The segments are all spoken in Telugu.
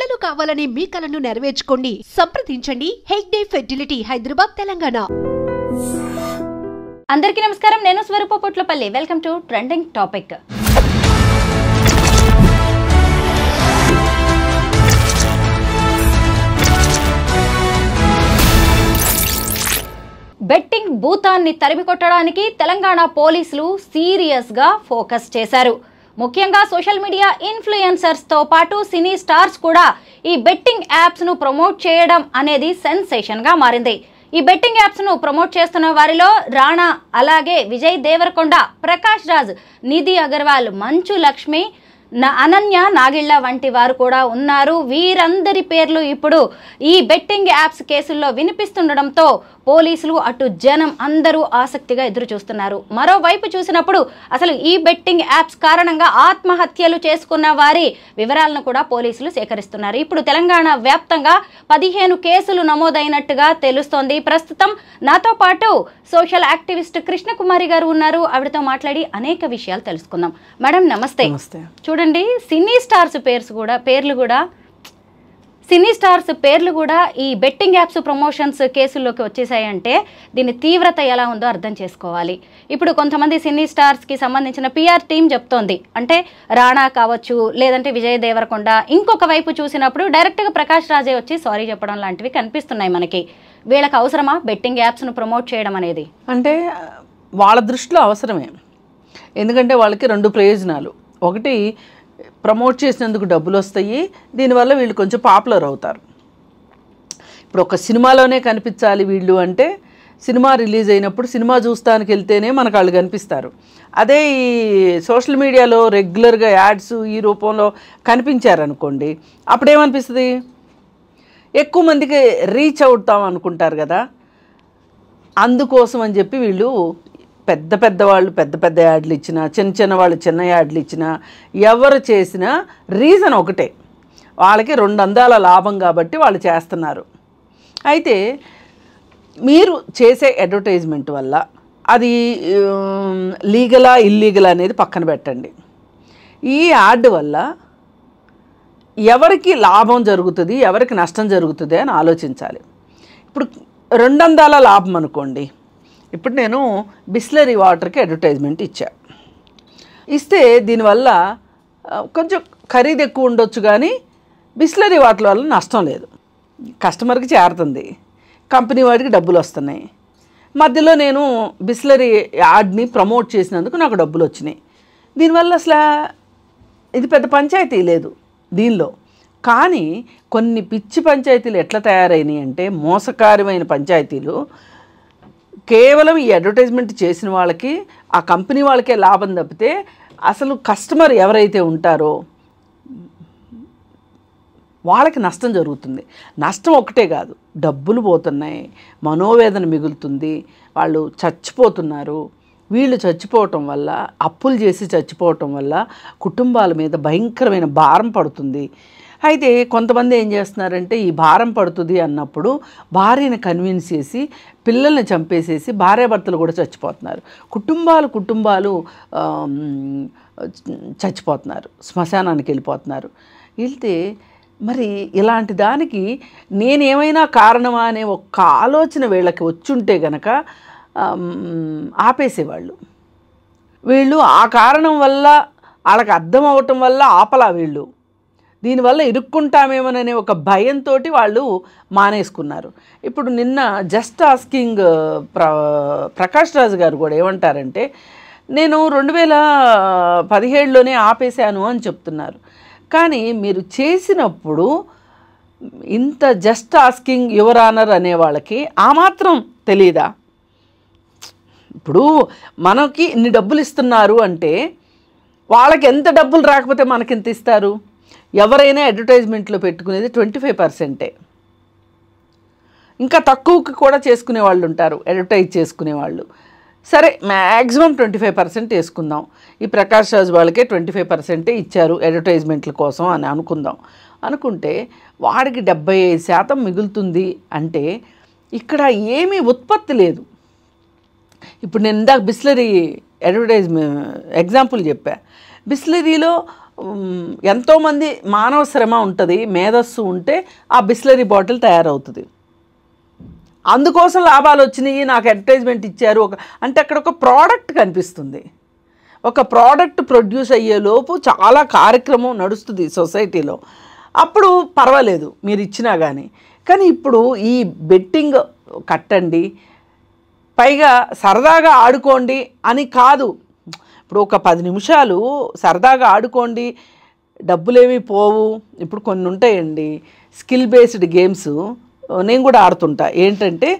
పిల్లలు కావాలనే మీ కలను నెరవేర్చుకోండి. సంప్రదించండి హెగ్డే ఫెర్టిలిటీ, హైదరాబాద్, తెలంగాణ. అందరికీ నమస్కారం. నేను Swaroopa Potlapalli. Welcome to trending topic. Betting భూతాన్ని తరిమికొట్టడానికి తెలంగాణ పోలీసులు సీరియస్ గా ఫోకస్ చేశారు. ముఖ్యంగా సోషల్ మీడియా ఇన్ఫ్లుయెన్సర్స్ తో పాటు సినీ స్టార్స్ కూడా ఈ బెట్టింగ్ యాప్స్ ను ప్రమోట్ చేయడం అనేది సెన్సేషన్ గా మారింది. ఈ బెట్టింగ్ యాప్స్ ను ప్రమోట్ చేస్తున్న వారిలో రాణా, అలాగే విజయ్ దేవరకొండ, ప్రకాష్ రాజ్, నిధి అగర్వాల్, మంచు లక్ష్మి, అనన్య నాగిళ్ల వంటి వారు కూడా ఉన్నారు. వీరందరి పేర్లు ఇప్పుడు ఈ బెట్టింగ్ యాప్స్ కేసుల్లో వినిపిస్తుండడంతో పోలీసులు అటు జనం అందరూ ఆసక్తిగా ఎదురు చూస్తున్నారు. మరోవైపు చూసినప్పుడు అసలు ఈ బెట్టింగ్ యాప్స్ కారణంగా ఆత్మహత్యలు చేసుకున్న వారి వివరాలను కూడా పోలీసులు సేకరిస్తున్నారు. ఇప్పుడు తెలంగాణ వ్యాప్తంగా 15 కేసులు నమోదైనట్టుగా తెలుస్తోంది. ప్రస్తుతం నాతో పాటు సోషల్ యాక్టివిస్ట్ కృష్ణకుమారి గారు ఉన్నారు. ఆవిడతో మాట్లాడి అనేక విషయాలు తెలుసుకుందాం. మేడం నమస్తే. చూడండి, సినీ స్టార్స్ పేర్లు కూడా ఈ బెట్టింగ్ యాప్స్ ప్రమోషన్స్ కేసుల్లోకి వచ్చేసాయంటే దీని తీవ్రత ఎలా ఉందో అర్థం చేసుకోవాలి. ఇప్పుడు కొంతమంది సినీ స్టార్స్కి సంబంధించిన పిఆర్ టీం చెప్తోంది, అంటే రాణా కావచ్చు, లేదంటే విజయ్ దేవరకొండ, ఇంకొక వైపు చూసినప్పుడు డైరెక్ట్గా ప్రకాష్ రాజే వచ్చి సారీ చెప్పడం లాంటివి కనిపిస్తున్నాయి మనకి. వీళ్ళకి అవసరమా బెట్టింగ్ యాప్స్ను ప్రమోట్ చేయడం అనేది? అంటే వాళ్ళ దృష్టిలో అవసరమే. ఎందుకంటే వాళ్ళకి 2 ప్రయోజనాలు. ఒకటి, ప్రమోట్ చేసినందుకు డబ్బులు వస్తాయి, దీనివల్ల వీళ్ళు కొంచెం పాపులర్ అవుతారు. ఇప్పుడు ఒక సినిమాలోనే కనిపించాలి వీళ్ళు అంటే, సినిమా రిలీజ్ అయినప్పుడు సినిమా చూస్తానికి వెళ్తేనే మనకు వాళ్ళు కనిపిస్తారు. అదే ఈ సోషల్ మీడియాలో రెగ్యులర్గా యాడ్స్ ఈ రూపంలో కనిపించారనుకోండి, అప్పుడేమనిపిస్తుంది, ఎక్కువ మందికి రీచ్ అవుతాం అనుకుంటారు కదా. అందుకోసం అని చెప్పి వీళ్ళు పెద్దవాళ్ళు పెద్ద యాడ్లు ఇచ్చినా, చిన్న వాళ్ళు చిన్న యాడ్లు ఇచ్చినా, ఎవరు చేసినా రీజన్ ఒకటే, వాళ్ళకి 2 అందాల లాభం కాబట్టి వాళ్ళు చేస్తున్నారు. అయితే మీరు చేసే అడ్వర్టైజ్మెంట్ వల్ల అది లీగలా ఇల్లీగలా అనేది పక్కన పెట్టండి. ఈ యాడ్ వల్ల ఎవరికి లాభం జరుగుతుంది, ఎవరికి నష్టం జరుగుతుంది అని ఆలోచించాలి. ఇప్పుడు 2 అందాల లాభం అనుకోండి. ఇప్పుడు నేను బిస్లరీ వాటర్కి అడ్వర్టైజ్మెంట్ ఇస్తే దీనివల్ల కొంచెం ఖరీదు ఎక్కువ ఉండొచ్చు, కానీ బిస్లరీ వాటర్ వల్ల నష్టం లేదు. కస్టమర్కి చేరుతుంది, కంపెనీ వాడికి డబ్బులు వస్తున్నాయి. మధ్యలో నేను బిస్లరీ యాడ్ని ప్రమోట్ చేసినందుకు నాకు డబ్బులు వచ్చినాయి. దీనివల్ల అసలు ఇది పెద్ద పంచాయతీ లేదు దీనిలో. కానీ కొన్ని పిచ్చి పంచాయతీలు ఎట్లా తయారైనాయి అంటే, మోసకారమైన పంచాయతీలు. కేవలం ఈ అడ్వర్టైజ్మెంట్ చేసిన వాళ్ళకి, ఆ కంపెనీ వాళ్ళకే లాభం తప్పితే అసలు కస్టమర్ ఎవరైతే ఉంటారో వాళ్ళకి నష్టం జరుగుతుంది. నష్టం ఒకటే కాదు, డబ్బులు పోతున్నాయి, మనోవేదన మిగులుతుంది, వాళ్ళు చచ్చిపోతున్నారు. వీళ్ళు చచ్చిపోవటం వల్ల, అప్పులు చేసి చచ్చిపోవటం వల్ల కుటుంబాల మీద భయంకరమైన భారం పడుతుంది. అయితే కొంతమంది ఏం చేస్తున్నారంటే, ఈ భారం పడుతుంది అన్నప్పుడు భార్యని కన్విన్స్ చేసి పిల్లల్ని చంపేసేసి భార్యాభర్తలు కూడా చచ్చిపోతున్నారు. కుటుంబాలు చచ్చిపోతున్నారు, శ్మశానానికి వెళ్ళిపోతున్నారు. వెళ్తే మరి ఇలాంటి దానికి నేనేమైనా కారణమా అనే ఒక్క ఆలోచన వీళ్ళకి వచ్చుంటే గనక ఆపేసేవాళ్ళు. వీళ్ళు ఆ కారణం వల్ల, వాళ్ళకి అర్థం అవటం వల్ల ఆపలా. వీళ్ళు దీనివల్ల ఇరుక్కుంటామేమోననే ఒక భయంతో వాళ్ళు మానేసుకున్నారు. ఇప్పుడు నిన్న జస్ట్ ఆస్కింగ్ ప్రకాష్ రాజ్ గారు కూడా ఏమంటారంటే, నేను 2017లోనే ఆపేశాను అని చెప్తున్నారు. కానీ మీరు చేసినప్పుడు ఇంత జస్ట్ ఆస్కింగ్ యువర్ ఆనర్ అనే వాళ్ళకి ఆ మాత్రం తెలీదా? ఇప్పుడు మనకి ఇన్ని డబ్బులు ఇస్తున్నారు అంటే వాళ్ళకి ఎంత డబ్బులు రాకపోతే మనకి ఎంత ఇస్తారు? ఎవరైనా అడ్వర్టైజ్మెంట్లో పెట్టుకునేది 25%. ఇంకా తక్కువకి కూడా చేసుకునే వాళ్ళు ఉంటారు, అడ్వర్టైజ్ చేసుకునేవాళ్ళు. సరే, మ్యాక్సిమం 25% వేసుకుందాం. ఈ ప్రకాష్ రాజ్ వాళ్ళకే 25% ఇచ్చారు అడ్వర్టైజ్మెంట్ల కోసం అని అనుకుంటే వాడికి 75% మిగులుతుంది. అంటే ఇక్కడ ఏమీ ఉత్పత్తి లేదు. ఇప్పుడు నేను ఇందాక బిస్లరీ అడ్వర్టైజ్మెంట్ ఎగ్జాంపుల్ చెప్పా. బిస్లరీలో ఎంతోమంది మానవ శ్రమ ఉంటుంది, మేధస్సు ఉంటే ఆ బిస్లరీ బాటిల్ తయారవుతుంది. అందుకోసం లాభాలు వచ్చినాయి, నాకు అడ్వర్టైజ్మెంట్ ఇచ్చారు అంటే అక్కడ ఒక ప్రోడక్ట్ కనిపిస్తుంది. ఒక ప్రోడక్ట్ ప్రొడ్యూస్ అయ్యేలోపు చాలా కార్యక్రమం నడుస్తుంది సొసైటీలో, అప్పుడు పర్వాలేదు మీరు ఇచ్చినా కానీ ఇప్పుడు ఈ బెట్టింగ్ కట్టండి, పైగా సరదాగా ఆడుకోండి అని కాదు. ఇప్పుడు ఒక 10 నిమిషాలు సరదాగా ఆడుకోండి, డబ్బులేమీ పోవు. ఇప్పుడు కొన్ని ఉంటాయండి స్కిల్ బేస్డ్ గేమ్స్, నేను కూడా ఆడుతుంటా. ఏంటంటే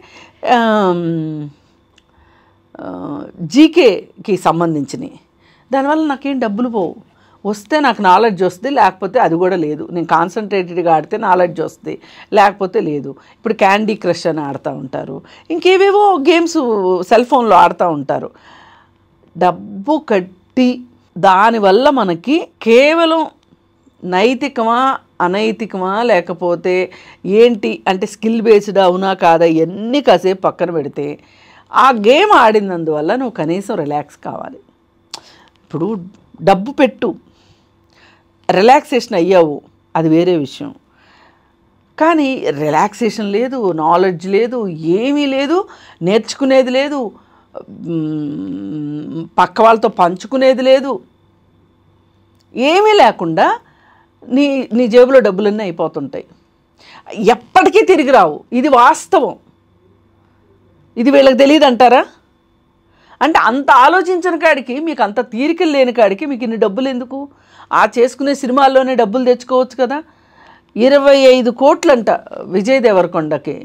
జీకేకి సంబంధించినవి, దానివల్ల నాకేం డబ్బులు పోవు. వస్తే నాకు నాలెడ్జ్ వస్తుంది, లేకపోతే అది కూడా లేదు. నేను కాన్సన్ట్రేటెడ్గా ఆడితే నాలెడ్జ్ వస్తుంది, లేకపోతే లేదు. ఇప్పుడు క్యాండీ క్రష్ అని ఆడుతూ ఉంటారు, ఇంకేవేవో గేమ్స్ సెల్ ఫోన్లో ఆడుతూ ఉంటారు. డబ్బు కట్టి దానివల్ల మనకి కేవలం నైతికమా అనైతికమా లేకపోతే ఏంటి అంటే స్కిల్ బేస్డ్ అవునా కాదా ఇవన్నీ కాసేపు పక్కన పెడితే ఆ గేమ్ ఆడినందువల్ల నువ్వు కనీసం రిలాక్స్ కావాలి. ఇప్పుడు డబ్బు పెట్టు, రిలాక్సేషన్ అయ్యావు, అది వేరే విషయం. కానీ రిలాక్సేషన్ లేదు, నాలెడ్జ్ లేదు, ఏమీ లేదు, నేర్చుకునేది లేదు, పక్క వాళ్ళతో పంచుకునేది లేదు, ఏమీ లేకుండా నీ జేబులో డబ్బులన్నీ అయిపోతుంటాయి, ఎప్పటికీ తిరిగి రావు. ఇది వాస్తవం. ఇది వీళ్ళకి తెలియదు అంటారా? అంటే అంత ఆలోచించిన కాడికి, మీకు అంత తీరికలు లేని కాడికి మీకు ఇన్ని డబ్బులు ఎందుకు? ఆ చేసుకునే సినిమాల్లోనే డబ్బులు తెచ్చుకోవచ్చు కదా. 25 కోట్లంట విజయ్ దేవరకొండకి.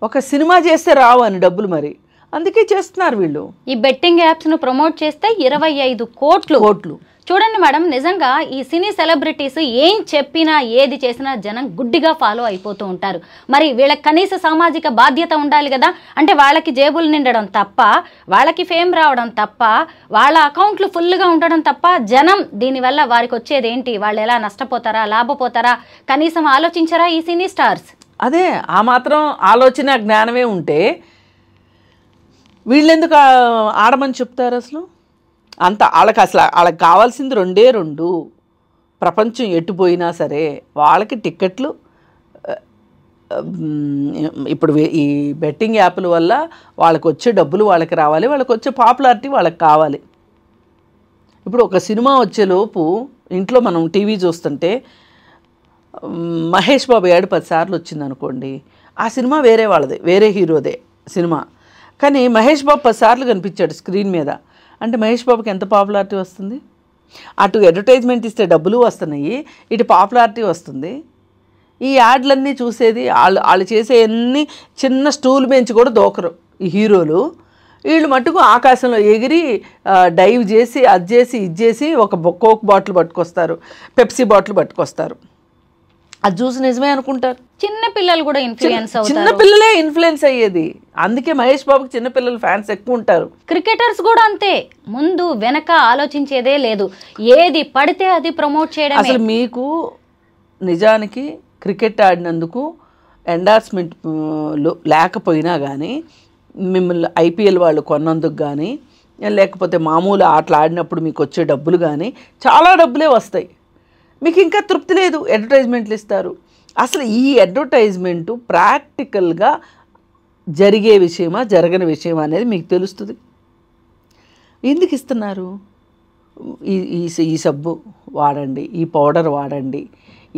ఒక సినిమా చేస్తే రావు అని డబ్బులు, మరి అందుకే చేస్తున్నారు వీళ్ళు. ఈ బెట్టింగ్ యాప్స్ను ప్రమోట్ చేస్తే 25 కోట్లు. చూడండి మేడం, నిజంగా ఈ సినీ సెలబ్రిటీస్ ఏం చెప్పినా ఏది చేసినా జనం గుడ్డిగా ఫాలో అయిపోతూ ఉంటారు. మరి వీళ్ళకి కనీస సామాజిక బాధ్యత ఉండాలి కదా. అంటే వాళ్ళకి జేబులు నిండడం తప్ప, వాళ్ళకి ఫేమ్ రావడం తప్ప, వాళ్ళ అకౌంట్లు ఫుల్గా ఉండడం తప్ప జనం దీనివల్ల వారికి వచ్చేది ఏంటి, వాళ్ళు ఎలా నష్టపోతారా లాభపోతారా కనీసం ఆలోచించరా ఈ సినీ స్టార్స్? అదే ఆ మాత్రం ఆలోచన జ్ఞానమే ఉంటే వీళ్ళెందుకు ఆడమని చెప్తారు? అసలు అంత వాళ్ళకి కావాల్సింది 2 ప్రపంచం ఎట్టుపోయినా సరే వాళ్ళకి టిక్కెట్లు. ఇప్పుడు ఈ బెట్టింగ్ యాప్ల వల్ల వాళ్ళకి వచ్చే డబ్బులు వాళ్ళకి రావాలి, వాళ్ళకి వచ్చే పాపులారిటీ వాళ్ళకి కావాలి. ఇప్పుడు ఒక సినిమా వచ్చేలోపు ఇంట్లో మనం టీవీ చూస్తుంటే మహేష్ బాబు 7-10 సార్లు వచ్చిందనుకోండి, ఆ సినిమా వేరే వాళ్ళదే, వేరే హీరోదే సినిమా, కానీ మహేష్ బాబు 10 సార్లు కనిపించాడు స్క్రీన్ మీద అంటే మహేష్ బాబుకి ఎంత పాపులారిటీ వస్తుంది? అటు అడ్వర్టైజ్మెంట్ ఇస్తే డబ్బులు వస్తున్నాయి, ఇటు పాపులారిటీ వస్తుంది. ఈ యాడ్లన్నీ చూసేది వాళ్ళు చేసే అన్ని చిన్న స్టూల్ బెంచ్ కూడా దోకరు ఈ హీరోలు. వీళ్ళు మట్టుకు ఆకాశంలో ఎగిరి డైవ్ చేసి అది చేసి ఇది చేసి ఒక కోక్ బాటిల్ పట్టుకొస్తారు, పెప్సీ బాటిల్ పట్టుకొస్తారు. అది చూసి నిజమే అనుకుంటారు. చిన్న పిల్లలు కూడా ఇన్ఫ్లుయెన్స్ అవుతారు. చిన్న పిల్లలే ఇన్ఫ్లుయెన్స్ అయ్యేది. అందుకే మహేష్ బాబుకి చిన్న పిల్లలు ఫ్యాన్స్ ఎక్కువ ఉంటారు. క్రికెటర్స్ కూడా అంతే, ముందు వెనక ఆలోచించేదే లేదు, ఏది పడితే అది ప్రమోట్ చేయడం. అసలు మీకు నిజానికి క్రికెట్ ఆడినందుకు ఎండార్స్మెంట్ లేకపోయినా కానీ, మిమ్మల్ని ఐపీఎల్ వాళ్ళు కొన్నందుకు కానీ, లేకపోతే మామూలు ఆటలు ఆడినప్పుడు మీకు వచ్చే డబ్బులు కానీ చాలా డబ్బులే వస్తాయి. మీకు ఇంకా తృప్తి లేదు, అడ్వర్టైజ్మెంట్లు ఇస్తారు. అసలు ఈ అడ్వర్టైజ్మెంటు ప్రాక్టికల్గా జరిగే విషయమా జరగని విషయమా అనేది మీకు తెలుస్తుంది. ఎందుకు ఇస్తున్నారు? ఈ సబ్బు వాడండి, ఈ పౌడర్ వాడండి,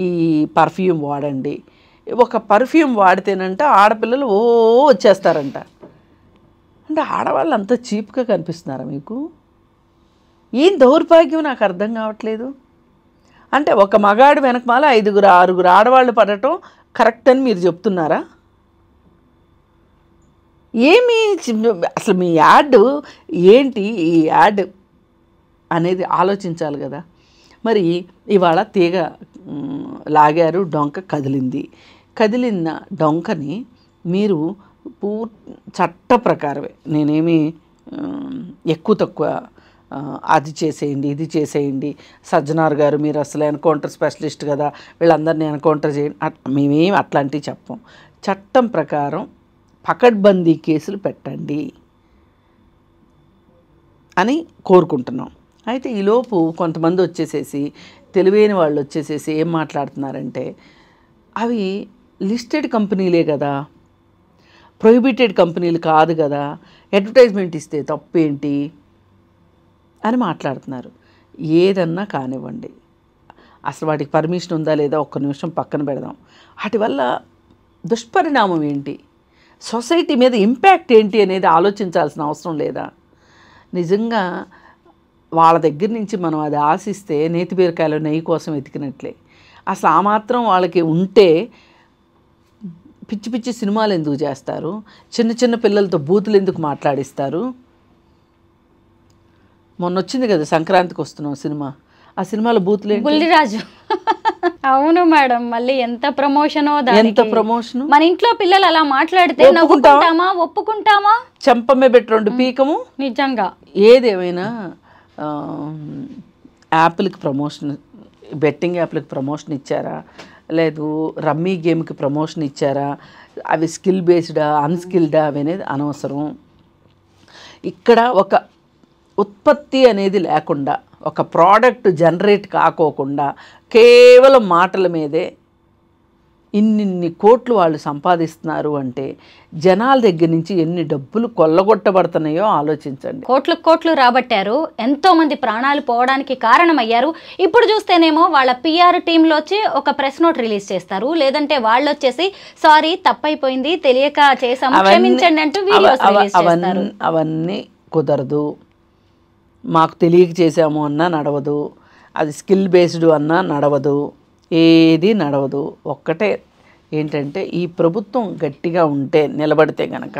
ఈ పర్ఫ్యూమ్ వాడండి. ఒక పర్ఫ్యూమ్ వాడితేనంట ఆడపిల్లలు వచ్చేస్తారంట. అంటే ఆడవాళ్ళు అంత చీప్గా కనిపిస్తున్నారా మీకు? ఏం దౌర్భాగ్యం నాకు అర్థం కావట్లేదు. అంటే ఒక మగాడు వెనకమాల 5-6 ఆడవాళ్ళు పడటం కరెక్ట్ అని మీరు చెప్తున్నారా? ఏమి అసలు మీ యాడ్ ఏంటి? ఈ యాడ్ అనేది ఆలోచించాలి కదా. మరి ఇవాళ తీగ లాగారు, డొంక కదిలింది. కదిలిన డొంకని మీరు చట్ట ప్రకారమే, నేనేమి ఎక్కువ తక్కువ అది చేసేయండి ఇది చేసేయండి, సజ్జనార్ గారు మీరు అసలు ఎన్కౌంటర్ స్పెషలిస్ట్ కదా, వీళ్ళందరినీ ఎన్కౌంటర్ చేయండి, మేమేమి అట్లాంటివి చెప్పం. చట్టం ప్రకారం పకడ్బందీ కేసులు పెట్టండి అని కోరుకుంటున్నాం. అయితే ఈలోపు కొంతమంది వచ్చేసేసి తెలివైన వాళ్ళు వచ్చేసేసి ఏం మాట్లాడుతున్నారంటే అవి లిస్టెడ్ కంపెనీలే కదా, ప్రొహిబిటెడ్ కంపెనీలు కాదు కదా, అడ్వర్టైజ్మెంట్ ఇస్తే తప్పేంటి అని మాట్లాడుతున్నారు. ఏదన్నా కానివ్వండి, అసలు వాటికి పర్మిషన్ ఉందా లేదా ఒక్క నిమిషం పక్కన పెడదాం. వాటి వల్ల దుష్పరిణామం ఏంటి, సొసైటీ మీద ఇంపాక్ట్ ఏంటి అనేది ఆలోచించాల్సిన అవసరం లేదా? నిజంగా వాళ్ళ దగ్గర నుంచి మనం అది ఆశిస్తే నేతి బీరకాయలు నెయ్యి కోసం వెతికినట్లే. అసలు ఆ మాత్రం వాళ్ళకి ఉంటే పిచ్చి పిచ్చి సినిమాలు ఎందుకు చేస్తారు, చిన్న చిన్న పిల్లలతో బూతులు ఎందుకు మాట్లాడిస్తారు? మొన్న వచ్చింది కదా సంక్రాంతికి వస్తున్నాం సినిమా, ఆ సినిమాలో బూతులు బుల్లిరాజు. అవును మేడం, మళ్ళీ ఎంత ప్రమోషనో, ఎంత ప్రమోషన్. మన ఇంట్లో పిల్లలు అలా మాట్లాడితే ఒప్పుకుంటామా? చెంపమే పెట్టి 2 పీకము. నిజంగా ఏదేమైనా యాప్లకి ప్రమోషన్, బెట్టింగ్ యాప్లకి ప్రమోషన్ ఇచ్చారా, లేదు రమ్మీ గేమ్కి ప్రమోషన్ ఇచ్చారా, అవి స్కిల్ బేస్డా అన్స్కిల్డా అవి అనేది అనవసరం. ఇక్కడ ఒక ఉత్పత్తి అనేది లేకుండా, ఒక ప్రోడక్ట్ జనరేట్ కాకోకుండా కేవలం మాటల మీదే ఇన్ని కోట్లు వాళ్ళు సంపాదిస్తున్నారు అంటే జనాల దగ్గర నుంచి ఎన్ని డబ్బులు కొల్లగొట్టబడుతున్నాయో ఆలోచించండి. కోట్లు రాబట్టారు, ఎంతో మంది ప్రాణాలు పోవడానికి కారణమయ్యారు. ఇప్పుడు చూస్తేనేమో వాళ్ళ పిఆర్ టీంలో వచ్చి ఒక ప్రెస్ నోట్ రిలీజ్ చేస్తారు, లేదంటే వాళ్ళు వచ్చేసి సారీ తప్పైపోయింది తెలియక చేసాము క్షమించండి అంటూ వీడియోస్ రిలీజ్ చేస్తారు. అవన్నీ కుదరదు. మాకు తెలియక చేసాము అన్నా నడవదు, అది స్కిల్ బేస్డ్ అన్నా నడవదు, ఏది నడవదు. ఒక్కటే ఏంటంటే ఈ ప్రభుత్వం గట్టిగా ఉంటే, నిలబడితే గనక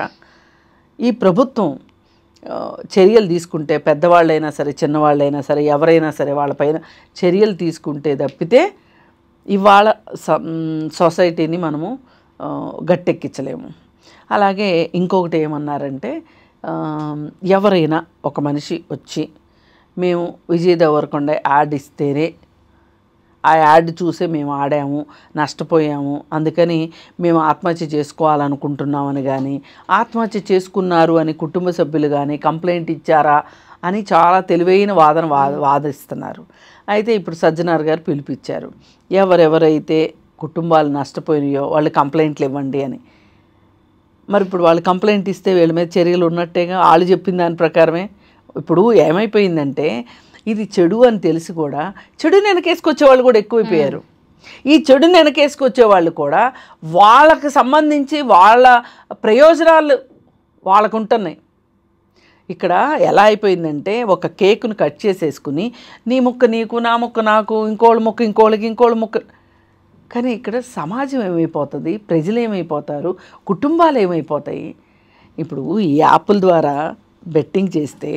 ఈ ప్రభుత్వం చర్యలు తీసుకుంటే, పెద్దవాళ్ళైనా సరే చిన్నవాళ్ళైనా సరే ఎవరైనా సరే వాళ్ళపైన చర్యలు తీసుకుంటే తప్పితే ఇవాళ సొసైటీని మనము గట్టెక్కించలేము. అలాగే ఇంకొకటి ఏమన్నారంటే ఎవరైనా ఒక మనిషి వచ్చి మేము విజయ్ దేవరకొండ యాడ్ ఇస్తేనే ఆ యాడ్ చూసే మేము ఆడాము, నష్టపోయాము, అందుకని మేము ఆత్మహత్య చేసుకోవాలనుకుంటున్నామని కానీ, ఆత్మహత్య చేసుకున్నారు అని కుటుంబ సభ్యులు కానీ కంప్లైంట్ ఇచ్చారా అని చాలా తెలివైన వాదిస్తున్నారు. అయితే ఇప్పుడు సజ్జనార్ గారు పిలిపించారు, ఎవరెవరైతే కుటుంబాలు నష్టపోయినాయో వాళ్ళు కంప్లైంట్లు ఇవ్వండి అని. మరి ఇప్పుడు వాళ్ళు కంప్లైంట్ ఇస్తే వీళ్ళ మీద చర్యలు ఉన్నట్టేగా, వాళ్ళు చెప్పిన దాని ప్రకారమే. ఇప్పుడు ఏమైపోయిందంటే ఇది చెడు అని తెలిసి కూడా చెడుని వెనకేసుకొచ్చే వాళ్ళు కూడా ఎక్కువైపోయారు. ఈ చెడుని వెనకేసుకొచ్చే వాళ్ళు కూడా వాళ్ళకి సంబంధించి వాళ్ళ ప్రయోజనాలు వాళ్ళకు ఉంటున్నాయి. ఇక్కడ ఎలా అయిపోయిందంటే ఒక కేకును కట్ చేసేసుకుని నీ ముక్క నీకు, నా ముక్క నాకు, ఇంకోళ్ళ ముక్క ఇంకోళ్ళకి, ఇంకోళ్ళ ముక్క. కానీ ఇక్కడ సమాజం ఏమైపోతుంది, ప్రజలు ఏమైపోతారు, కుటుంబాలు ఏమైపోతాయి? ఇప్పుడు ఈ యాప్ల ద్వారా బెట్టింగ్ చేస్తే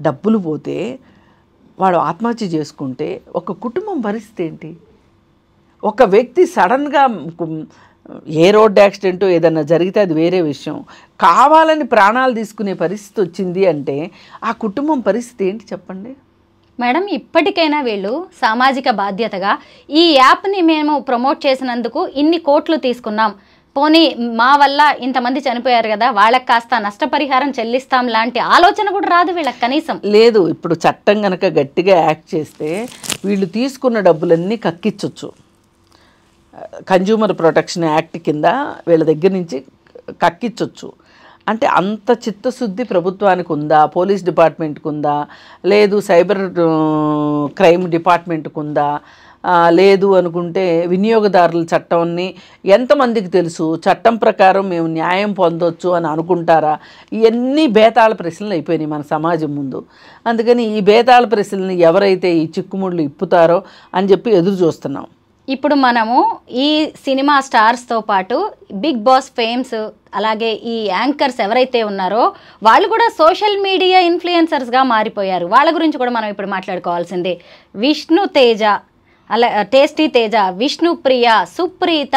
డబ్బులు పోతే వాడు ఆత్మహత్య చేసుకుంటే ఒక కుటుంబం పరిస్థితి ఏంటి? ఒక వ్యక్తి సడన్గా ఏ రోడ్ యాక్సిడెంటో ఏదన్నా జరిగితే అది వేరే విషయం, కావాలని ప్రాణాలు తీసుకునే పరిస్థితి వచ్చింది అంటే ఆ కుటుంబం పరిస్థితి ఏంటి చెప్పండి మేడం. ఇప్పటికైనా వీళ్ళు సామాజిక బాధ్యతగా ఈ యాప్ని మేము ప్రమోట్ చేసినందుకు ఇన్ని కోట్లు తీసుకున్నాం, పోనీ మా వల్ల ఇంతమంది చనిపోయారు కదా వాళ్ళకి కాస్త నష్టపరిహారం చెల్లిస్తాం లాంటి ఆలోచన కూడా రాదు వీళ్ళకి కనీసం. లేదు, ఇప్పుడు చట్టం కనుక గట్టిగా యాక్ట్ చేస్తే వీళ్ళు తీసుకున్న డబ్బులన్నీ కక్కించవచ్చు. కన్జ్యూమర్ ప్రొటెక్షన్ యాక్ట్ కింద వీళ్ళ దగ్గర నుంచి కక్కించవచ్చు. అంటే అంత చిత్తశుద్ధి ప్రభుత్వానికి ఉందా, పోలీస్ డిపార్ట్మెంట్కి ఉందా, లేదు సైబర్ క్రైమ్ డిపార్ట్మెంట్కి ఉందా, లేదు అనుకుంటే వినియోగదారుల చట్టాన్ని ఎంతమందికి తెలుసు, చట్టం ప్రకారం మేము న్యాయం పొందొచ్చు అని అనుకుంటారా? ఇవన్నీ బేతాళ ప్రశ్నలు అయిపోయినాయి మన సమాజం ముందు. అందుకని ఈ బేతాళ ప్రశ్నల్ని ఎవరైతే ఈ చిక్కుముళ్ళు ఇప్పుతారో అని చెప్పి ఎదురు చూస్తున్నాం. ఇప్పుడు మనము ఈ సినిమా స్టార్స్తో పాటు బిగ్ బాస్ ఫేమ్స్ అలాగే ఈ యాంకర్స్ ఎవరైతే ఉన్నారో వాళ్ళు కూడా సోషల్ మీడియా ఇన్ఫ్లుయెన్సర్స్గా మారిపోయారు. వాళ్ళ గురించి కూడా మనం ఇప్పుడు మాట్లాడుకోవాల్సిందే. విష్ణు తేజ, అలా టేస్టీ తేజ, విష్ణుప్రియ, సుప్రీత,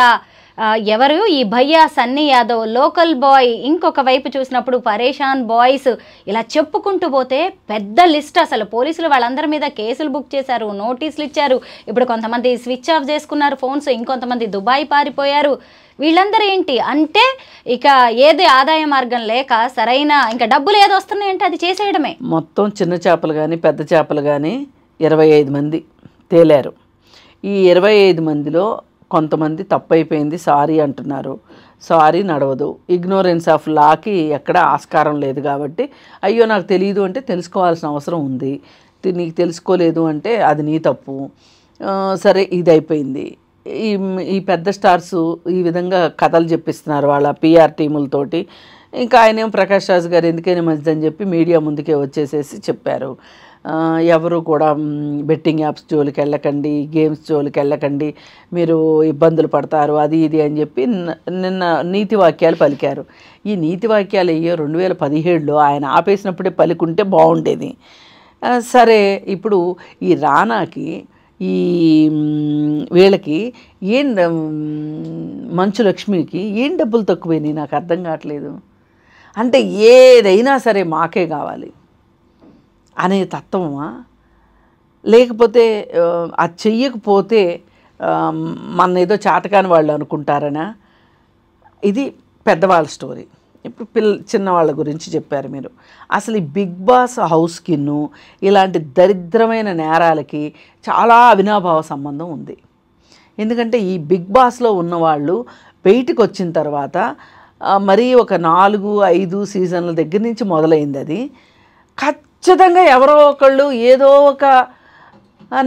ఎవరు ఈ భయ్యా సన్నీ యాదవ్ లోకల్ బాయ్, ఇంకొక వైపు చూసినప్పుడు పరేషాన్ బాయ్స్, ఇలా చెప్పుకుంటూ పోతే పెద్ద లిస్ట్. అసలు పోలీసులు వాళ్ళందరి మీద కేసులు బుక్ చేశారు, నోటీసులు ఇచ్చారు. ఇప్పుడు కొంతమంది స్విచ్ ఆఫ్ చేసుకున్నారు ఫోన్స్, ఇంకొంతమంది దుబాయ్ పారిపోయారు. వీళ్ళందరూ ఏంటి అంటే ఇక ఏది ఆదాయ మార్గం లేక సరైన ఇంకా డబ్బులు ఏదో వస్తున్నాయంటే అది చేసేయడమే. మొత్తం చిన్న చేపలు కానీ పెద్ద చేపలు కానీ 25 మంది తేలారు. ఈ 25 మందిలో కొంతమంది తప్పైపోయింది సారీ అంటున్నారు. సారీ నడవదు. ఇగ్నోరెన్స్ ఆఫ్ లాకి ఎక్కడ ఆస్కారం లేదు కాబట్టి అయ్యో నాకు తెలియదు అంటే తెలుసుకోవాల్సిన అవసరం ఉంది. నీకు తెలుసుకోలేదు అంటే అది నీ తప్పు. సరే ఇది అయిపోయింది. ఈ పెద్ద స్టార్స్ ఈ విధంగా కథలు చెప్పిస్తున్నారు వాళ్ళ పిఆర్ టీములతోటి. ఇంకా ఆయనేం ప్రకాష్ రాజ్ గారు ఎందుకైనా మంచిదని చెప్పి మీడియా ముందుకే వచ్చేసేసి చెప్పారు, ఎవరు కూడా బెట్టింగ్ యాప్స్ జోలికి వెళ్ళకండి, గేమ్స్ జోలికి వెళ్ళకండి, మీరు ఇబ్బందులు పడతారు, అది ఇది అని చెప్పి నిన్న నీతి వాక్యాలు పలికారు. ఈ నీతి వాక్యాలు అయ్యో 2017లో ఆయన ఆపేసినప్పుడే పలికుంటే బాగుండేది. సరే ఇప్పుడు ఈ రానాకి ఈ వీళ్ళకి ఏం మంచు లక్ష్మికి ఏం డబ్బులు తక్కువైనాయి నాకు అర్థం కావట్లేదు. అంటే ఏదైనా సరే మాకే కావాలి అనే తత్వమా, లేకపోతే అది చెయ్యకపోతే మన ఏదో చాతకాని వాళ్ళు అనుకుంటారనా? ఇది పెద్దవాళ్ళ స్టోరీ. ఇప్పుడు చిన్నవాళ్ళ గురించి చెప్పారు మీరు. అసలు ఈ బిగ్ బాస్ హౌస్కిన్ను ఇలాంటి దరిద్రమైన నేరాలకి చాలా అవినాభావ సంబంధం ఉంది. ఎందుకంటే ఈ బిగ్ బాస్లో ఉన్నవాళ్ళు బయటికి వచ్చిన తర్వాత మరీ ఒక 4-5 సీజన్ల దగ్గర నుంచి మొదలైంది. అది ఖచ్చితంగా ఎవరో ఒకళ్ళు ఏదో ఒక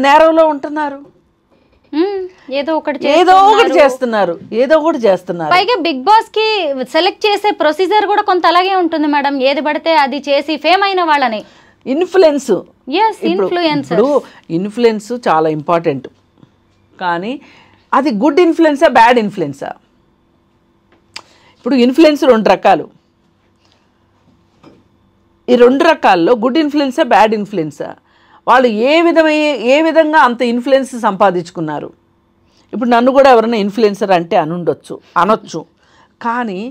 నేరంలో ఉంటున్నారు, ఏదో ఒకటి చేస్తున్నారు. పైగా బిగ్ బాస్ కి సెలెక్ట్ చేసే ప్రొసీజర్ కూడా కొంత అలాగే ఉంటుంది మేడం. ఏది పడితే అది చేసి ఫేమ్ అయిన వాళ్ళని ఇన్ఫ్లుయెన్స్. ఇన్ఫ్లుయెన్స్ చాలా ఇంపార్టెంట్, కానీ అది గుడ్ ఇన్ఫ్లుయెన్సా బ్యాడ్ ఇన్ఫ్లుయెన్సా? ఇప్పుడు ఇన్ఫ్లుయెన్స్ 2 రకాలు. ఈ 2 రకాల్లో గుడ్ ఇన్ఫ్లుయెన్సా బ్యాడ్ ఇన్ఫ్లుయెన్సా? వాళ్ళు ఏ విధంగా అంత ఇన్ఫ్లుయెన్స్ సంపాదించుకున్నారు? ఇప్పుడు నన్ను కూడా ఎవరైనా ఇన్ఫ్లుయెన్సర్ అంటే అనొచ్చు, కానీ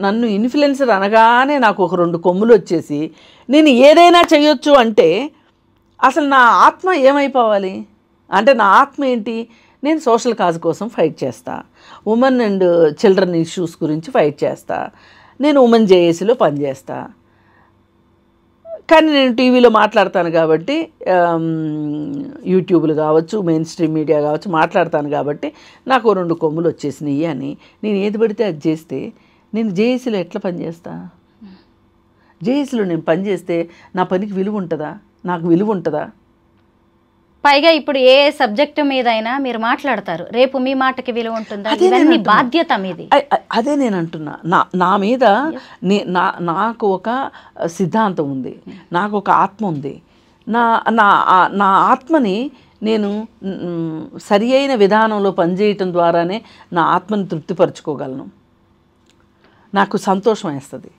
నన్ను ఇన్ఫ్లుయెన్సర్ అనగానే నాకు ఒక 2 కొమ్ములు వచ్చేసి నేను ఏదైనా చేయొచ్చు అంటే అసలు నా ఆత్మ ఏమైపోవాలి? అంటే నా ఆత్మ ఏంటి? నేను సోషల్ కాజ్ కోసం ఫైట్ చేస్తా, ఉమెన్ అండ్ చిల్డ్రన్ ఇష్యూస్ గురించి ఫైట్ చేస్తా, నేను ఉమెన్ జేఏసీలో పనిచేస్తా, కానీ నేను టీవీలో మాట్లాడతాను కాబట్టి, యూట్యూబ్లు కావచ్చు, మెయిన్ స్ట్రీమ్ మీడియా కావచ్చు, మాట్లాడతాను కాబట్టి నాకు 2 కొమ్ములు వచ్చేసినాయి అని నేను ఏది పడితే అది చేస్తే నేను జేఏసీలో ఎట్లా పనిచేస్తా? జేఏసీలో నేను పనిచేస్తే నా పనికి విలువ ఉంటుందా? నాకు విలువ ఉంటుందా? పైగా ఇప్పుడు ఏ సబ్జెక్టు మీద అయినా మీరు మాట్లాడతారు, రేపు మీ మాటకి విలువ ఉంటుందా? ఇవన్నీ బాధ్యత మీది. అదే నేను అంటున్నా. నా మీద నాకు ఒక సిద్ధాంతం ఉంది, నాకు ఒక ఆత్మ ఉంది. నా ఆత్మని నేను సరి అయిన విధానంలో పనిచేయటం ద్వారానే నా ఆత్మని తృప్తిపరచుకోగలను. నాకు సంతోషం వేస్తుంది.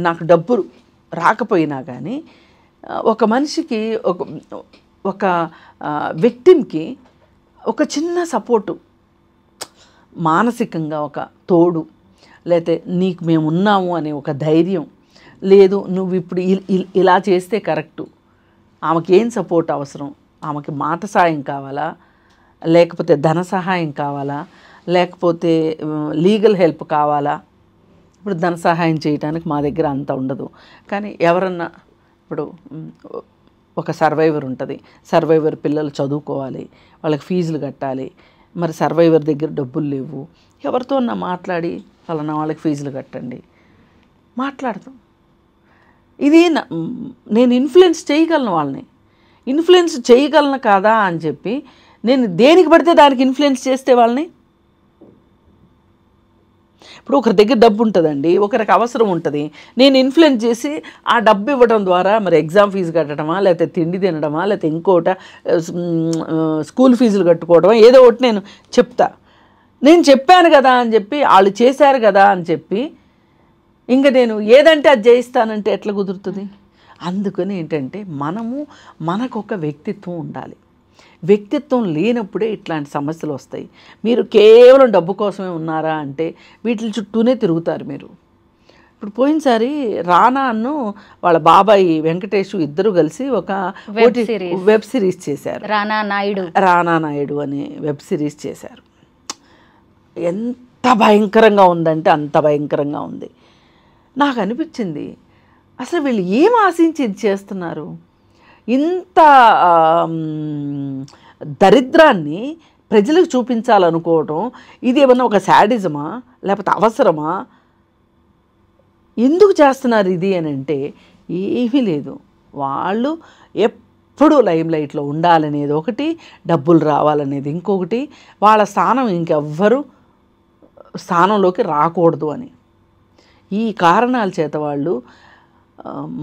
నాకు డబ్బు రాకపోయినా కానీ ఒక మనిషికి ఒక విక్టిమ్కి ఒక చిన్న సపోర్టు, మానసికంగా ఒక తోడు, లేకపోతే నీకు మేము ఉన్నాము అనే ఒక ధైర్యం, లేదు నువ్వు ఇప్పుడు ఇలా చేస్తే కరెక్టు, ఆమెకి ఏం సపోర్ట్ అవసరం, ఆమెకి మాట సాయం కావాలా, లేకపోతే ధన సహాయం కావాలా, లేకపోతే లీగల్ హెల్ప్ కావాలా? ఇప్పుడు ధన సహాయం చేయడానికి మా దగ్గర అంత ఉండదు, కానీ ఎవరన్నా ఇప్పుడు ఒక సర్వైవర్ ఉంటుంది, సర్వైవర్ పిల్లలు చదువుకోవాలి, వాళ్ళకి ఫీజులు కట్టాలి, మరి సర్వైవర్ దగ్గర డబ్బులు లేవు, ఎవరితో మాట్లాడి ఫలానా వాళ్ళకి ఫీజులు కట్టండి, మాట్లాడతాం. ఇది నేను ఇన్ఫ్లుయెన్స్ చేయగలను, వాళ్ళని ఇన్ఫ్లుయెన్స్ చేయగలను కాదా అని చెప్పి నేను దేనికి పడితే దానికి ఇన్ఫ్లుయెన్స్ చేస్తే వాళ్ళని. ఇప్పుడు ఒకరి దగ్గర డబ్బు ఉంటుందండి, ఒకరికి అవసరం ఉంటుంది, నేను ఇన్ఫ్లుయెన్స్ చేసి ఆ డబ్బు ఇవ్వడం ద్వారా మరి ఎగ్జామ్ ఫీజు కట్టడమా, లేకపోతే తిండి తినడమా, లేకపోతే ఇంకోట స్కూల్ ఫీజులు కట్టుకోవడమా, ఏదో ఒకటి నేను చెప్తా. నేను చెప్పాను కదా అని చెప్పి వాళ్ళు చేశారు కదా అని చెప్పి ఇంకా నేను ఏదంటే అది చేయిస్తానంటే ఎట్లా కుదురుతుంది? అందుకని ఏంటంటే మనకు ఒక వ్యక్తిత్వం ఉండాలి. వ్యక్తిత్వం లేనప్పుడే ఇట్లాంటి సమస్యలు వస్తాయి. మీరు కేవలం డబ్బు కోసమే ఉన్నారా అంటే వీటి చుట్టూనే తిరుగుతారు మీరు. ఇప్పుడు పోయినసారి రానాను వాళ్ళ బాబాయ్ వెంకటేష్ ఇద్దరు కలిసి ఒక వెబ్ సిరీస్ చేశారు. రానా నాయుడు అనే వెబ్ సిరీస్ చేశారు. ఎంత భయంకరంగా ఉందంటే అంత భయంకరంగా ఉంది. నాకు అనిపించింది అసలు వీళ్ళు ఏం ఆశించి ఇది చేస్తున్నారు. ఇంత దరిద్రాన్ని ప్రజలకు చూపించాలనుకోవటం ఇది ఏమన్నా ఒక శాడిజమా లేకపోతే అవసరమా? ఎందుకు చేస్తున్నారు ఇది అని అంటే ఏమీ లేదు. వాళ్ళు ఎప్పుడు లైమ్ లైట్లో ఉండాలనేది ఒకటి, డబ్బులు రావాలనేది ఇంకొకటి, వాళ్ళ స్థానం ఇంకెవ్వరు స్థానంలోకి రాకూడదు అని. ఈ కారణాల చేత వాళ్ళు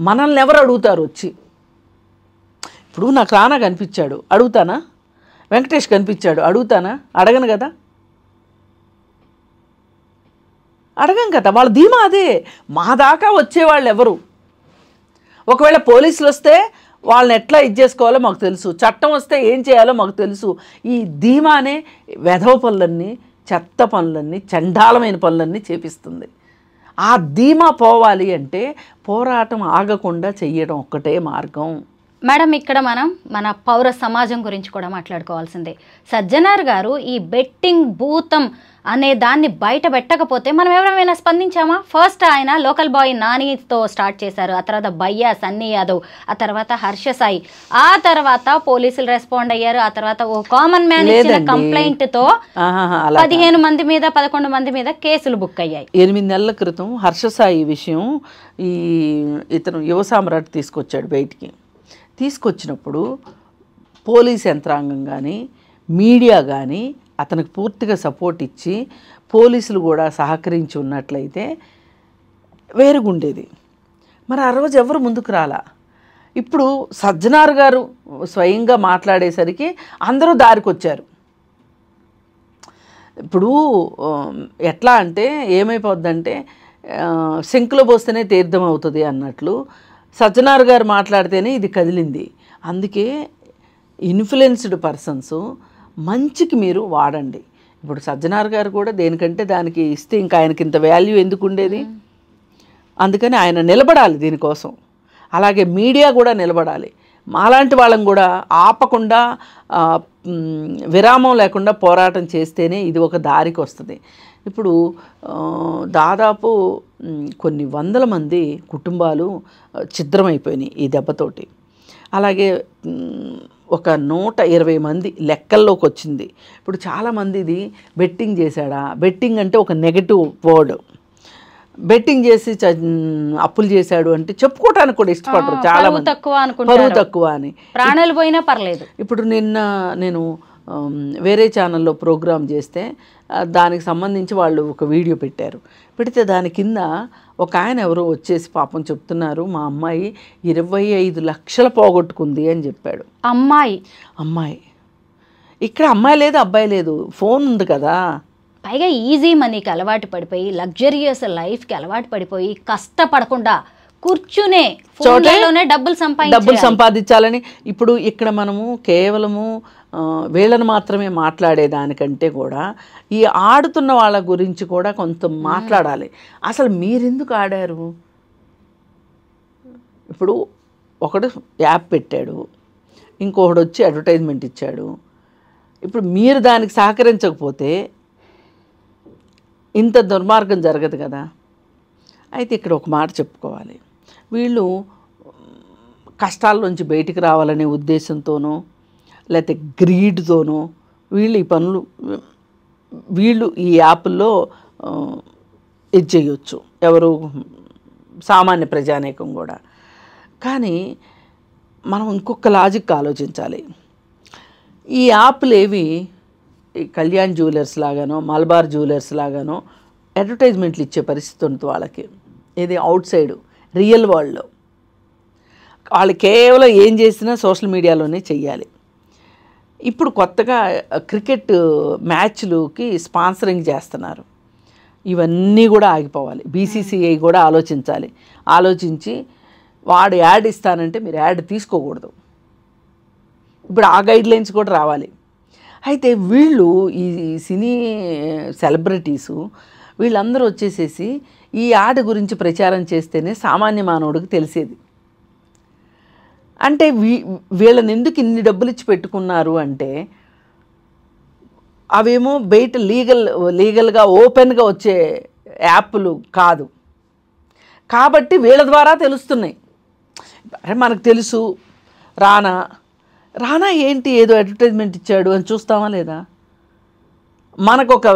మనల్ని ఎవరు అడుగుతారు వచ్చి? ఇప్పుడు నాకు రానా కనిపించాడు అడుగుతానా? వెంకటేష్ కనిపించాడు అడుగుతానా? అడగను కదా, అడగం కదా. వాళ్ళ ధీమా అదే. మా దాకా వచ్చేవాళ్ళు ఎవరు? ఒకవేళ పోలీసులు వస్తే వాళ్ళని ఎట్లా చేసుకోవాలో మాకు తెలుసు, చట్టం వస్తే ఏం చేయాలో మాకు తెలుసు. ఈ ధీమానే వెధవ పనులన్నీ, చెత్త పనులన్నీ, చండాలమైన పనులన్నీ చేపిస్తుంది. ఆ ధీమా పోవాలి అంటే పోరాటం ఆగకుండా చెయ్యడం ఒక్కటే మార్గం. మేడం, ఇక్కడ మనం మన పౌర సమాజం గురించి కూడా మాట్లాడుకోవాల్సిందే. సజ్జనార్ గారు ఈ బెట్టింగ్ భూతం అనే దాన్ని బయట పెట్టకపోతే మనం ఎవరైనా స్పందించామా? ఫస్ట్ ఆయన లోకల్ బాయ్ నానితో స్టార్ట్ చేశారు, ఆ తర్వాత భయ్యా సన్నీ యాదవ్, ఆ తర్వాత హర్ష సాయి, ఆ తర్వాత పోలీసులు రెస్పాండ్ అయ్యారు, ఆ తర్వాత ఓ కామన్ మ్యాన్ ఇచ్చిన కంప్లైంట్ తో 15 మంది మీద 11 మంది మీద కేసులు బుక్ అయ్యాయి. 8 నెలల క్రితం హర్ష సాయి విషయం ఇతను యువ సామ్రాట్ తీసుకొచ్చాడు. బయటికి తీసుకొచ్చినప్పుడు పోలీస్ యంత్రాంగం కానీ మీడియా కానీ అతనికి పూర్తిగా సపోర్ట్ ఇచ్చి పోలీసులు కూడా సహకరించి ఉన్నట్లయితే వేరుగుండేది. మరి ఆ రోజు ఎవరు ముందుకు రాలా. ఇప్పుడు సజ్జనార్ గారు స్వయంగా మాట్లాడేసరికి అందరూ దారికొచ్చారు. ఇప్పుడు ఎట్లా అంటే ఏమైపోద్దంటే శంకులో పోస్తేనే తీర్థం అవుతుంది అన్నట్లు సజ్జనార్ గారు మాట్లాడితేనే ఇది కదిలింది. అందుకే ఇన్ఫ్లుయెన్స్డ్ పర్సన్స్ మంచికి మీరు వాడండి. ఇప్పుడు సజ్జనార్ గారు కూడా దేనికంటే దానికి ఇస్తే ఇంకా ఆయనకి ఇంత వాల్యూ ఎందుకు ఉండేది? అందుకని ఆయన నిలబడాలి దీనికోసం. అలాగే మీడియా కూడా నిలబడాలి. మాలాంటి వాళ్ళం కూడా ఆపకుండా విరామం లేకుండా పోరాటం చేస్తేనే ఇది ఒక దారికి వస్తుంది. ఇప్పుడు దాదాపు కొన్ని వందల మంది కుటుంబాలు ఛిద్రమైపోయినాయి ఈ దెబ్బతోటి. అలాగే ఒక 120 మంది లెక్కల్లోకి వచ్చింది. ఇప్పుడు చాలామంది ఇది బెట్టింగ్ చేశాడా, బెట్టింగ్ అంటే ఒక నెగటివ్ వర్డ్. బెట్టింగ్ చేసి అప్పులు చేశాడు అంటే చెప్పుకోవటానికి కూడా ఇష్టపడరు చాలామంది. పరువు తక్కువ అని, ప్రాణాలు పోయినా పర్లేదు. ఇప్పుడు నేను వేరే ఛానల్లో ప్రోగ్రామ్ చేస్తే దానికి సంబంధించి వాళ్ళు ఒక వీడియో పెట్టారు. పెడితే దాని కింద ఒక ఆయన ఎవరో వచ్చేసి పాపం చెప్తున్నారు, మా అమ్మాయి 25 లక్షలు పోగొట్టుకుంది అని చెప్పాడు. అమ్మాయి ఇక్కడ అమ్మాయి లేదు అబ్బాయి లేదు, ఫోన్ ఉంది కదా. పైగా ఈజీ మనీకి అలవాటు పడిపోయి, లగ్జరియస్ లైఫ్కి అలవాటు పడిపోయి, కష్టపడకుండా కూర్చునే ఫోన్లలోనే డబ్బులు సంపాదించాలని. ఇప్పుడు ఇక్కడ మనము కేవలము వీళ్ళని మాత్రమే మాట్లాడేదానికంటే కూడా ఈ ఆడుతున్న వాళ్ళ గురించి కూడా కొంత మాట్లాడాలి. అసలు మీరెందుకు ఆడారు? ఇప్పుడు ఒకడు యాప్ పెట్టాడు, ఇంకొకడు వచ్చి అడ్వర్టైజ్మెంట్ ఇచ్చాడు. ఇప్పుడు మీరు దానికి సహకరించకపోతే ఇంత దుర్మార్గం జరగదు కదా. అయితే ఇక్కడ ఒక మాట చెప్పుకోవాలి. వీళ్ళు కష్టాల నుంచి బయటికి రావాలనే ఉద్దేశంతోనో లేకపోతే గ్రీడ్తోనో వీళ్ళు ఈ యాప్ల్లో ఇది చేయొచ్చు, ఎవరు సామాన్య ప్రజానీకం కూడా. కానీ మనం ఇంకొక లాజిక్ ఆలోచించాలి. ఈ యాప్లు ఏవి ఈ కళ్యాణ్ జ్యువెలర్స్ లాగానో మలబార్ జ్యువెలర్స్ లాగానో అడ్వర్టైజ్మెంట్లు ఇచ్చే పరిస్థితి ఉంటుంది వాళ్ళకి. ఇది అవుట్ సైడ్ రియల్ వరల్డ్లో వాళ్ళు కేవలం ఏం చేసినా సోషల్ మీడియాలోనే చెయ్యాలి. ఇప్పుడు కొత్తగా క్రికెట్ మ్యాచ్లకి స్పాన్సరింగ్ చేస్తున్నారు. ఇవన్నీ కూడా ఆగిపోవాలి. బీసీసీఐ కూడా ఆలోచించాలి. ఆలోచించి వాడు యాడ్ ఇస్తానంటే మీరు యాడ్ తీసుకోకూడదు. ఇప్పుడు ఆ గైడ్లైన్స్ కూడా రావాలి. అయితే వీళ్ళు ఈ సినీ సెలబ్రిటీసు వీళ్ళందరూ వచ్చేసేసి ఈ ఆట గురించి ప్రచారం చేస్తేనే సామాన్య మానవుడికి తెలిసేది. అంటే వీళ్ళని ఎందుకు ఇన్ని డబ్బులు ఇచ్చి పెట్టుకున్నారు అంటే అవేమో బయట లీగల్గా ఓపెన్గా వచ్చే యాప్లు కాదు కాబట్టి వీళ్ళ ద్వారా తెలుస్తున్నాయి. మనకు తెలుసు రానా ఏంటి ఏదో అడ్వర్టైజ్మెంట్ ఇచ్చాడు అని చూస్తామా లేదా? మనకు ఒక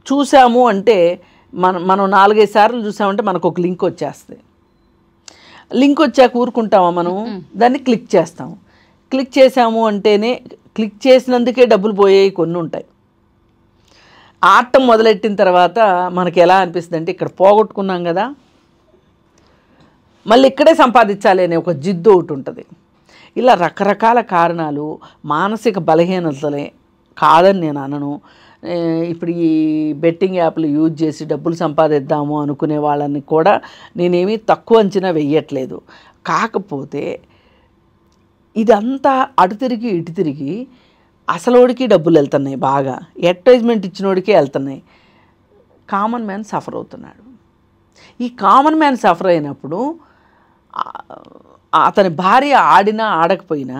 చూసాము అంటే మనం 4-5 సార్లు చూసామంటే మనకు ఒక లింక్ వచ్చేస్తుంది. లింక్ వచ్చాక ఊరుకుంటామా మనం? దాన్ని క్లిక్ చేస్తాము. క్లిక్ చేసాము అంటేనే క్లిక్ చేసినందుకే డబ్బులు పోయేవి కొన్ని ఉంటాయి. ఆటం మొదలెట్టిన తర్వాత మనకి ఎలా అనిపిస్తుంది అంటే ఇక్కడ పోగొట్టుకున్నాం కదా మళ్ళీ ఇక్కడే సంపాదించాలి అనే ఒక జిద్దు ఒకటి ఉంటుంది. ఇలా రకరకాల కారణాలు మానసిక బలహీనతలే కాదని నేను అనను. ఇప్పుడు ఈ బెట్టింగ్ యాప్లు యూజ్ చేసి డబ్బులు సంపాదిద్దాము అనుకునే వాళ్ళని కూడా నేనేమీ తక్కువ అంచనా వెయ్యట్లేదు. కాకపోతే ఇదంతా అటు తిరిగి ఇటు తిరిగి అసలోడికి డబ్బులు వెళ్తున్నాయి, బాగా అడ్వర్టైజ్మెంట్ ఇచ్చినోడికే వెళ్తున్నాయి. కామన్ మ్యాన్ సఫర్ అవుతున్నాడు. ఈ కామన్ మ్యాన్ సఫర్ అయినప్పుడు అతని భార్య ఆడినా ఆడకపోయినా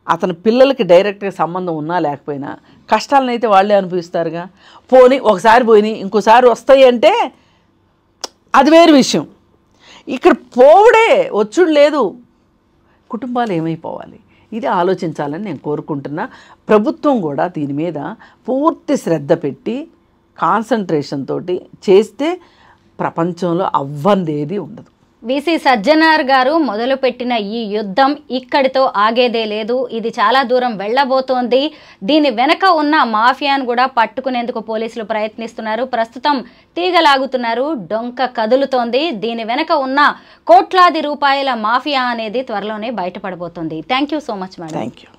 అతని పిల్లలకి డైరెక్ట్గా సంబంధం ఉన్నా లేకపోయినా కష్టాలను అయితే వాళ్ళే అనుభవిస్తారుగా. ఒకసారి పోయినాయి ఇంకోసారి వస్తాయి అంటే అది వేరు విషయం. ఇక్కడ పోవుడే వచ్చుడు లేదు. కుటుంబాలు ఏమైపోవాలి ఇది ఆలోచించాలని నేను కోరుకుంటున్నా. ప్రభుత్వం కూడా దీని మీద పూర్తి శ్రద్ధ పెట్టి కాన్సన్ట్రేషన్ తోటి చేస్తే ప్రపంచంలో అవ్వందేది ఉండదు. వీసీ సజ్జనార్ గారు మొదలుపెట్టిన ఈ యుద్ధం ఇక్కడితో ఆగేదే లేదు. ఇది చాలా దూరం వెళ్ళబోతోంది. దీని వెనక ఉన్న మాఫియాను కూడా పట్టుకునేందుకు పోలీసులు ప్రయత్నిస్తున్నారు. ప్రస్తుతం తీగలాగుతున్నారు, డొంక కదులుతోంది. దీని వెనక ఉన్న కోట్లాది రూపాయల మాఫియా అనేది త్వరలోనే బయటపడబోతోంది. Thank you so much madam. Thank you.